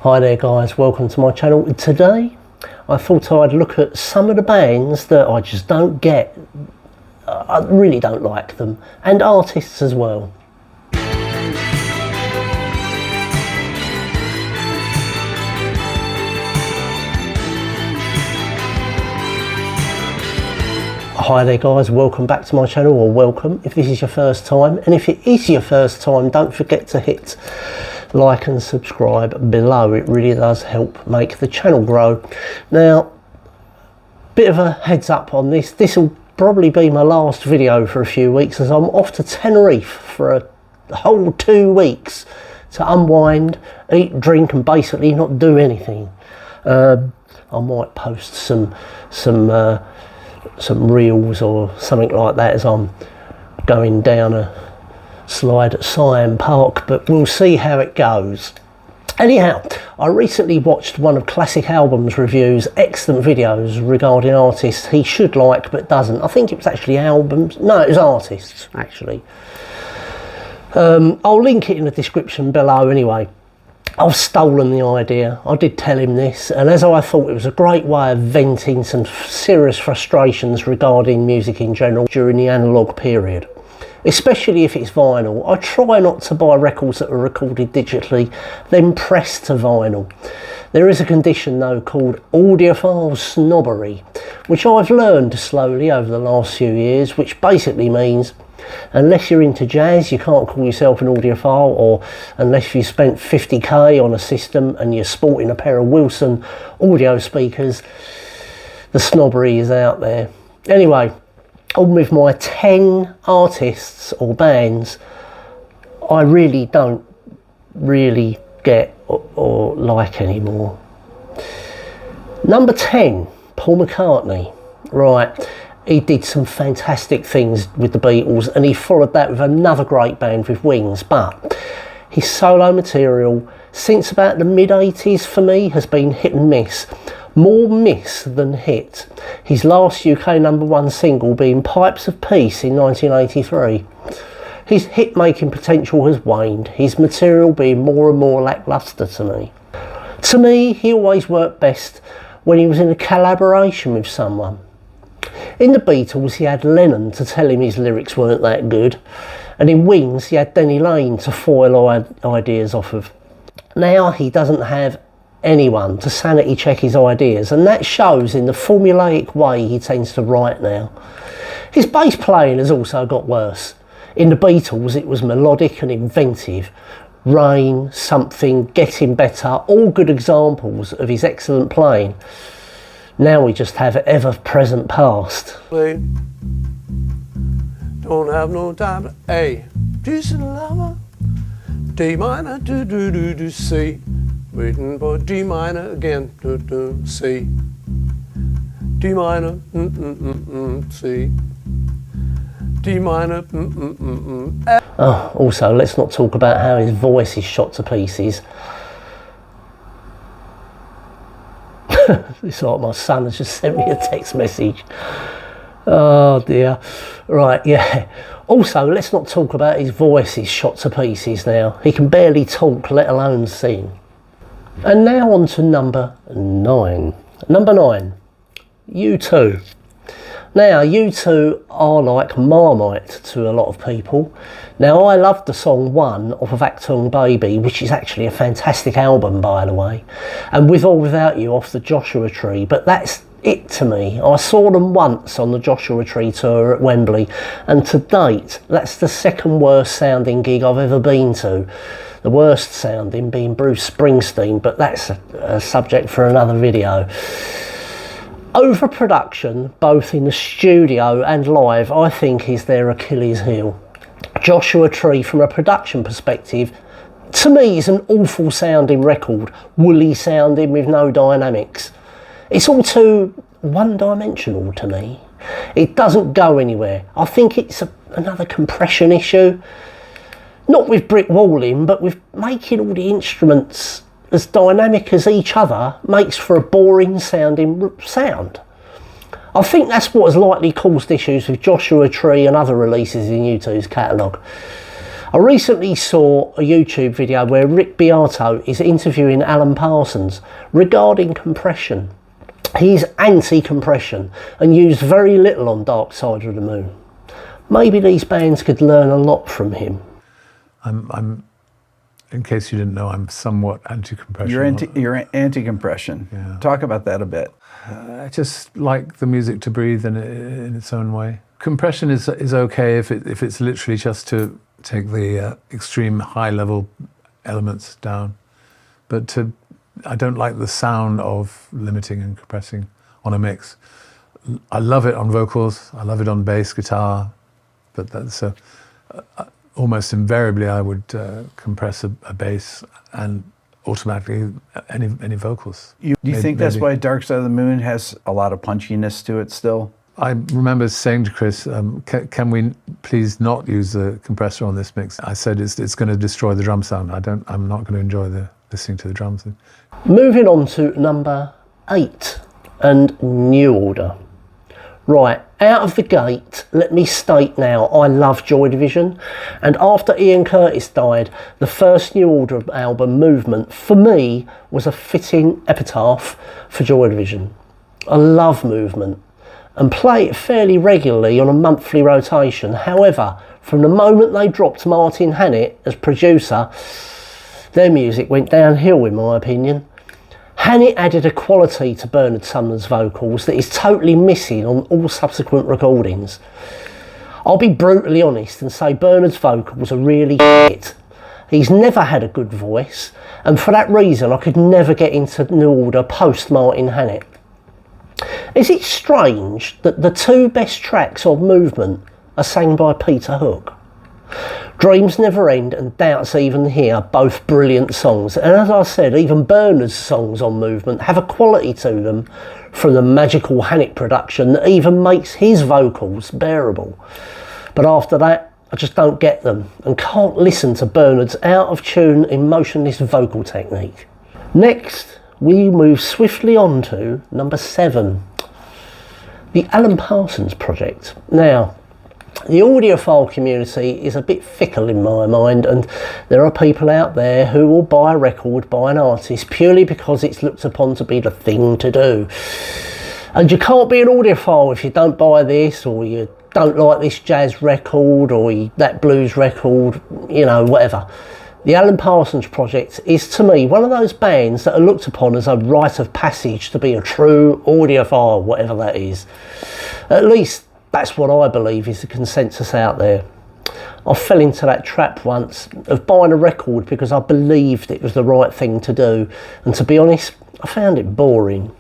Hi there guys, welcome to my channel. Today I thought I'd look at some of the bands that I just don't get. I really don't like them, and artists as well. Hi there guys, welcome back to my channel, or welcome if this is your first time, and if it is your first time, don't forget to hit like and subscribe below. It really does help make the channel grow. Now, bit of a heads up on this. This will probably be my last video for a few weeks, as I'm off to Tenerife for a whole 2 weeks to unwind, eat, drink and basically not do anything. I might post some reels or something like that as I'm going down a slide at Siam Park, but we'll see how it goes. Anyhow, I recently watched one of Classic Albums Review's excellent videos regarding artists he should like but doesn't. I think it was actually albums, no, it was artists actually. I'll link it in the description below anyway. I've stolen the idea. I did tell him this, and as I thought it was a great way of venting some serious frustrations regarding music in general during the analogue period, especially if it's vinyl. I try not to buy records that are recorded digitally then pressed to vinyl. There is a condition though called audiophile snobbery, which I've learned slowly over the last few years, which basically means unless you're into jazz, you can't call yourself an audiophile, or unless you spent 50k on a system and you're sporting a pair of Wilson audio speakers, the snobbery is out there. Anyway, on with my 10 artists or bands I really don't get or like anymore. Number 10, Paul McCartney. Right. He did some fantastic things with the Beatles, and he followed that with another great band with Wings, but his solo material since about the mid-80s for me has been hit and miss. More miss than hit. His last UK #1 single being Pipes of Peace in 1983. His hit-making potential has waned, his material being more and more lacklustre to me. To me, he always worked best when he was in a collaboration with someone. In the Beatles, he had Lennon to tell him his lyrics weren't that good, and in Wings, he had Denny Laine to foil ideas off of. Now he doesn't have anyone to sanity check his ideas, and that shows in the formulaic way he tends to write now. His bass playing has also got worse. In the Beatles, it was melodic and inventive. Rain, Something, Getting Better, all good examples of his excellent playing. Now we just have ever-present past. Don't have no time to A. Decent lover. D minor, do do do do C. Waiting for D minor again, do do C. D minor, C. D minor, Oh, also, let's not talk about how his voice is shot to pieces. It's like my son has just sent me a text message. Oh dear. Right, yeah. Also, let's not talk about his voice is shot to pieces now. He can barely talk, let alone sing. And now on to number 9. Number 9, U2. Now, U2 are like Marmite to a lot of people. Now, I loved the song One off of Achtung Baby, which is actually a fantastic album, by the way, and With or Without You off the Joshua Tree, but that's it to me. I saw them once on the Joshua Tree tour at Wembley, and to date, that's the second worst sounding gig I've ever been to. The worst sounding being Bruce Springsteen, but that's a subject for another video. Overproduction, both in the studio and live, I think is their Achilles heel. Joshua Tree, from a production perspective, to me is an awful sounding record, woolly sounding with no dynamics. It's all too one-dimensional to me. It doesn't go anywhere. I think it's another compression issue, not with brick walling, but with making all the instruments as dynamic as each other makes for a boring sounding sound. I think that's what has likely caused issues with Joshua Tree and other releases in U2's catalogue. I recently saw a YouTube video where Rick Beato is interviewing Alan Parsons regarding compression. He's anti-compression and used very little on Dark Side of the Moon. Maybe these bands could learn a lot from him. I'm in case you didn't know, I'm somewhat anti-compression. You're anti-compression. Yeah. Talk about that a bit. I just like the music to breathe in its own way. Compression is okay if it's literally just to take the extreme high-level elements down, but I don't like the sound of limiting and compressing on a mix. I love it on vocals. I love it on bass guitar, but that's almost invariably I would compress a bass and automatically any vocals. Do you think that's why Dark Side of the Moon has a lot of punchiness to it still? I remember saying to Chris, can we please not use the compressor on this mix? I said it's going to destroy the drum sound. I'm not going to enjoy listening to the drums. Moving on to number 8 and New Order. Right, out of the gate, let me state now, I love Joy Division, and after Ian Curtis died, the first New Order album, Movement, for me was a fitting epitaph for Joy Division. I love Movement and play it fairly regularly on a monthly rotation. However, from the moment they dropped Martin Hannett as producer, their music went downhill in my opinion. Hannett added a quality to Bernard Sumner's vocals that is totally missing on all subsequent recordings. I'll be brutally honest and say Bernard's vocals are really shit. He's never had a good voice, and for that reason I could never get into New Order post Martin Hannett. Is it strange that the 2 best tracks of Movement are sang by Peter Hook? Dreams Never End and Doubts Even Here, both brilliant songs, and as I said, even Bernard's songs on Movement have a quality to them from the magical Hannett production that even makes his vocals bearable. But after that, I just don't get them and can't listen to Bernard's out of tune, emotionless vocal technique. Next, we move swiftly on to number 7, the Alan Parsons Project. Now, the audiophile community is a bit fickle in my mind, and there are people out there who will buy a record by an artist purely because it's looked upon to be the thing to do. And you can't be an audiophile if you don't buy this, or you don't like this jazz record, or that blues record, you know, whatever. The Alan Parsons Project is, to me, one of those bands that are looked upon as a rite of passage to be a true audiophile, whatever that is. At least that's what I believe is the consensus out there. I fell into that trap once of buying a record because I believed it was the right thing to do, and to be honest, I found it boring.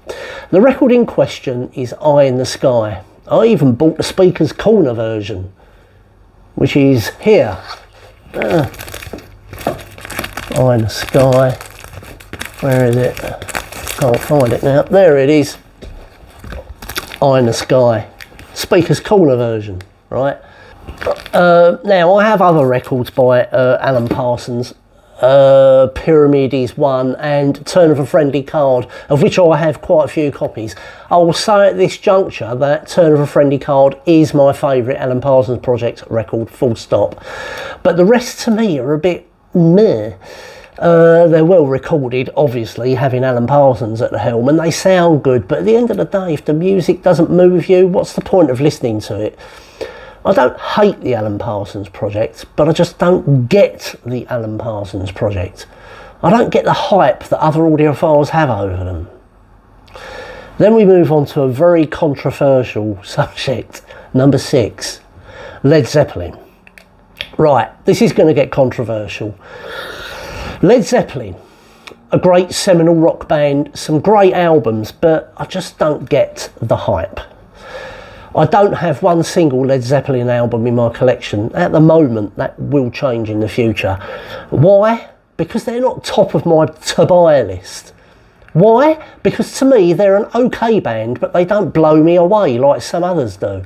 The record in question is Eye in the Sky. I even bought the Speaker's Corner version, which is here. Eye in the Sky. Where is it? Can't find it now. There it is. Eye in the Sky. Speaker's Corner version, right? Now, I have other records by Alan Parsons. Pyramid is one, and Turn of a Friendly Card, of which I have quite a few copies. I will say at this juncture that Turn of a Friendly Card is my favourite Alan Parsons Project record, full stop. But the rest to me are a bit meh. They're well recorded, obviously, having Alan Parsons at the helm, and they sound good, but at the end of the day, if the music doesn't move you, what's the point of listening to it? I don't hate the Alan Parsons Project, but I just don't get the Alan Parsons Project. I don't get the hype that other audiophiles have over them. Then we move on to a very controversial subject, number 6, Led Zeppelin. Right, this is going to get controversial. Led Zeppelin, a great seminal rock band, some great albums, but I just don't get the hype. I don't have one single Led Zeppelin album in my collection at the moment. That will change in the future. Why? Because they're not top of my to-buy list. Why? Because to me they're an okay band, but they don't blow me away like some others do.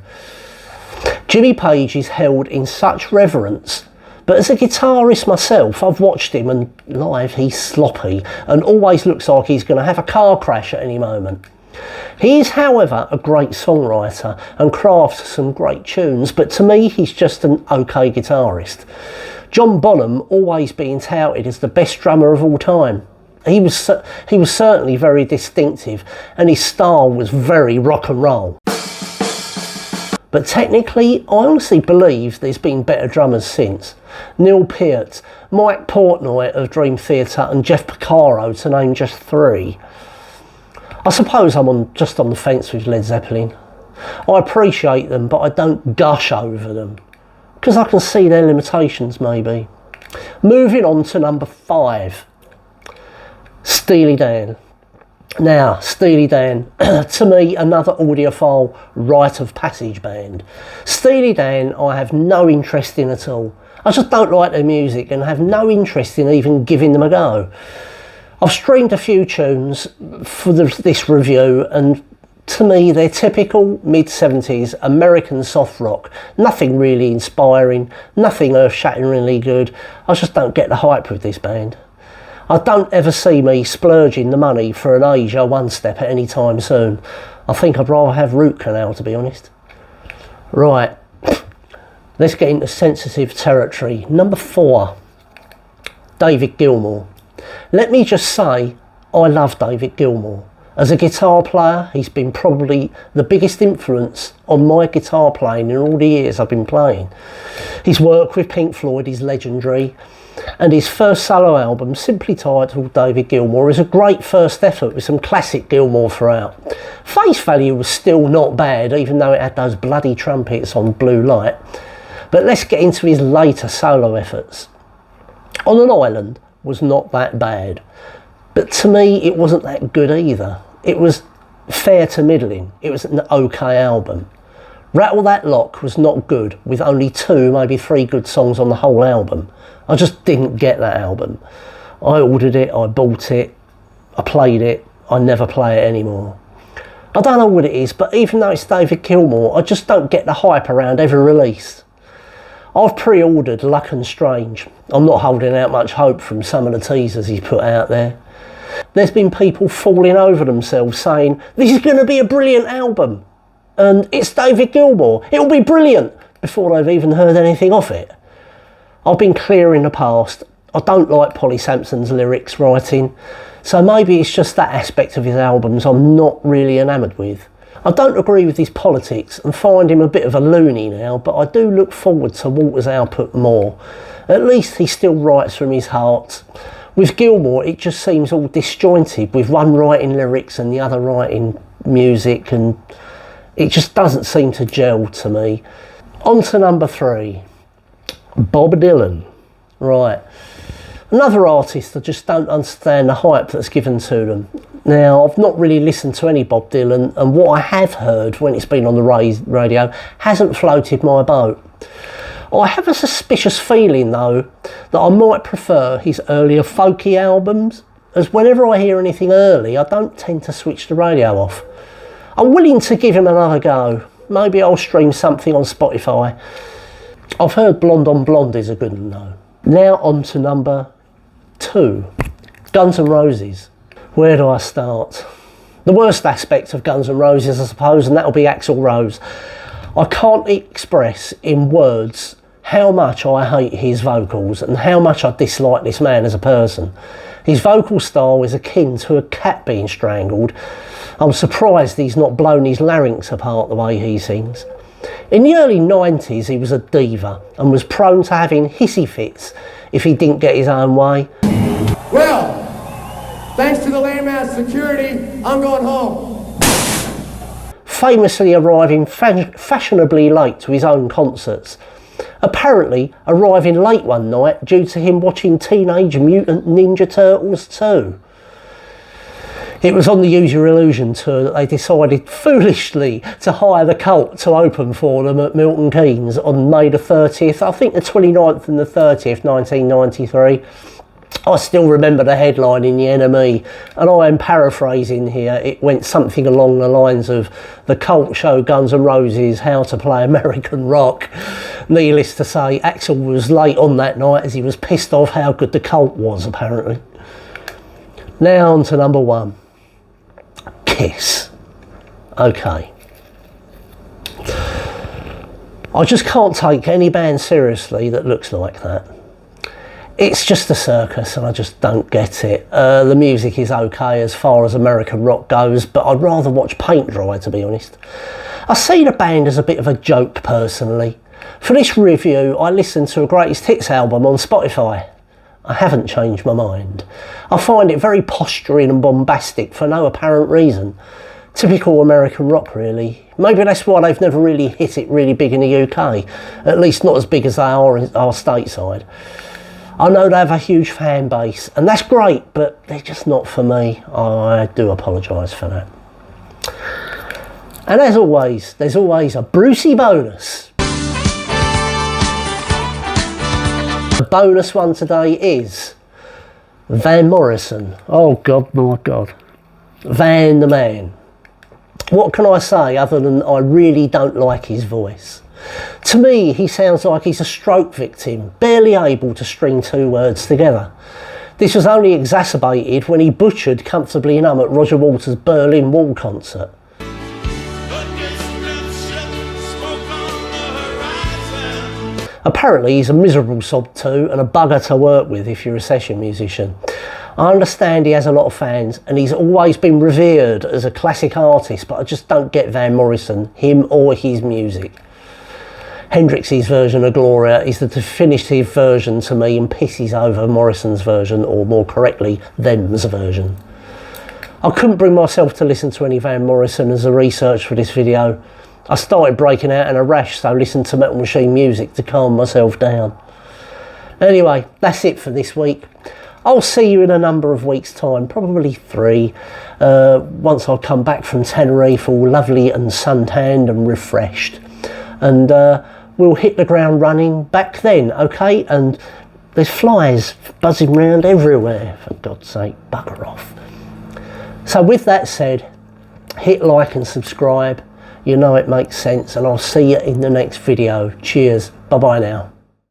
Jimmy Page is held in such reverence, but as a guitarist myself, I've watched him, and live he's sloppy and always looks like he's going to have a car crash at any moment. He is, however, a great songwriter and crafts some great tunes, but to me he's just an okay guitarist. John Bonham always being touted as the best drummer of all time. He was certainly very distinctive, and his style was very rock and roll. But technically, I honestly believe there's been better drummers since. Neil Peart, Mike Portnoy of Dream Theater, and Jeff Porcaro, to name just three. I suppose I'm just on the fence with Led Zeppelin. I appreciate them, but I don't gush over them, because I can see their limitations maybe. Moving on to number 5. Steely Dan. Now, Steely Dan, to me, another audiophile rite of passage band. Steely Dan, I have no interest in at all. I just don't like their music and have no interest in even giving them a go. I've streamed a few tunes for this review, and to me, they're typical mid-70s American soft rock. Nothing really inspiring, nothing earth-shatteringly good. I just don't get the hype with this band. I don't ever see me splurging the money for an Asia one-step at any time soon. I think I'd rather have root canal, to be honest. Right, let's get into sensitive territory. Number 4, David Gilmour. Let me just say, I love David Gilmour. As a guitar player, he's been probably the biggest influence on my guitar playing in all the years I've been playing. His work with Pink Floyd is legendary, and his first solo album, simply titled David Gilmour, is a great first effort with some classic Gilmour throughout. Face value was still not bad, even though it had those bloody trumpets on Blue Light. But let's get into his later solo efforts. On an Island was not that bad, but to me it wasn't that good either. It was fair to middling. It was an okay album. Rattle That Lock was not good, with only 2, maybe 3 good songs on the whole album. I just didn't get that album. I ordered it, I bought it, I played it, I never play it anymore. I don't know what it is, but even though it's David Gilmour, I just don't get the hype around every release. I've pre-ordered Luck and Strange. I'm not holding out much hope from some of the teasers he's put out there. There's been people falling over themselves saying, this is going to be a brilliant album, and it's David Gilmour, it'll be brilliant, before they've even heard anything of it. I've been clear in the past, I don't like Polly Sampson's lyrics writing, so maybe it's just that aspect of his albums I'm not really enamoured with. I don't agree with his politics and find him a bit of a loony now, but I do look forward to Walter's output more. At least he still writes from his heart. With Gilmour, it just seems all disjointed, with one writing lyrics and the other writing music, and it just doesn't seem to gel to me. On to number 3, Bob Dylan. Right, another artist I just don't understand the hype that's given to them. Now, I've not really listened to any Bob Dylan, and what I have heard when it's been on the radio hasn't floated my boat. I have a suspicious feeling, though, that I might prefer his earlier folky albums, as whenever I hear anything early, I don't tend to switch the radio off. I'm willing to give him another go. Maybe I'll stream something on Spotify. I've heard Blonde on Blonde is a good one, though. Now on to number 2, Guns N' Roses. Where do I start? The worst aspect of Guns N' Roses, I suppose, and that'll be Axl Rose. I can't express in words how much I hate his vocals and how much I dislike this man as a person. His vocal style is akin to a cat being strangled. I'm surprised he's not blown his larynx apart the way he sings. In the early 90s he was a diva and was prone to having hissy fits if he didn't get his own way. Well, thanks to the lame ass security, I'm going home. Famously arriving fashionably late to his own concerts. Apparently arriving late one night due to him watching Teenage Mutant Ninja Turtles 2. It was on the Use Your Illusion tour that they decided foolishly to hire the Cult to open for them at Milton Keynes on May the 30th, I think the 29th and the 30th, 1993. I still remember the headline in the NME, and I am paraphrasing here. It went something along the lines of, the Cult show Guns N' Roses how to play American rock. Needless to say, Axl was late on that night as he was pissed off how good the Cult was, apparently. Now on to number 1, Kiss. Okay. I just can't take any band seriously that looks like that. It's just a circus and I just don't get it. The music is okay as far as American rock goes, but I'd rather watch paint dry, to be honest. I see the band as a bit of a joke personally. For this review, I listened to a greatest hits album on Spotify. I haven't changed my mind. I find it very posturing and bombastic for no apparent reason. Typical American rock, really. Maybe that's why they've never really hit it really big in the UK, at least not as big as they are stateside. I know they have a huge fan base, and that's great, but they're just not for me. I do apologise for that. And as always, there's always a Brucey bonus. The bonus one today is Van Morrison. Oh God, my God. Van the man. What can I say other than I really don't like his voice? To me, he sounds like he's a stroke victim, barely able to string two words together. This was only exacerbated when he butchered Comfortably Numb at Roger Waters' Berlin Wall concert. Apparently he's a miserable sob too and a bugger to work with if you're a session musician. I understand he has a lot of fans and he's always been revered as a classic artist, but I just don't get Van Morrison, him or his music. Hendrix's version of Gloria is the definitive version to me and pisses over Morrison's version, or more correctly, them's version. I couldn't bring myself to listen to any Van Morrison as a research for this video. I started breaking out in a rash, so I listened to Metal Machine music to calm myself down. Anyway, that's it for this week. I'll see you in a number of weeks' time, probably 3, once I come back from Tenerife all lovely and suntanned and refreshed. And we'll hit the ground running back then, okay? And there's flies buzzing around everywhere, for God's sake, bugger off. So with that said, hit like and subscribe. You know it makes sense, and I'll see you in the next video. Cheers. Bye-bye now.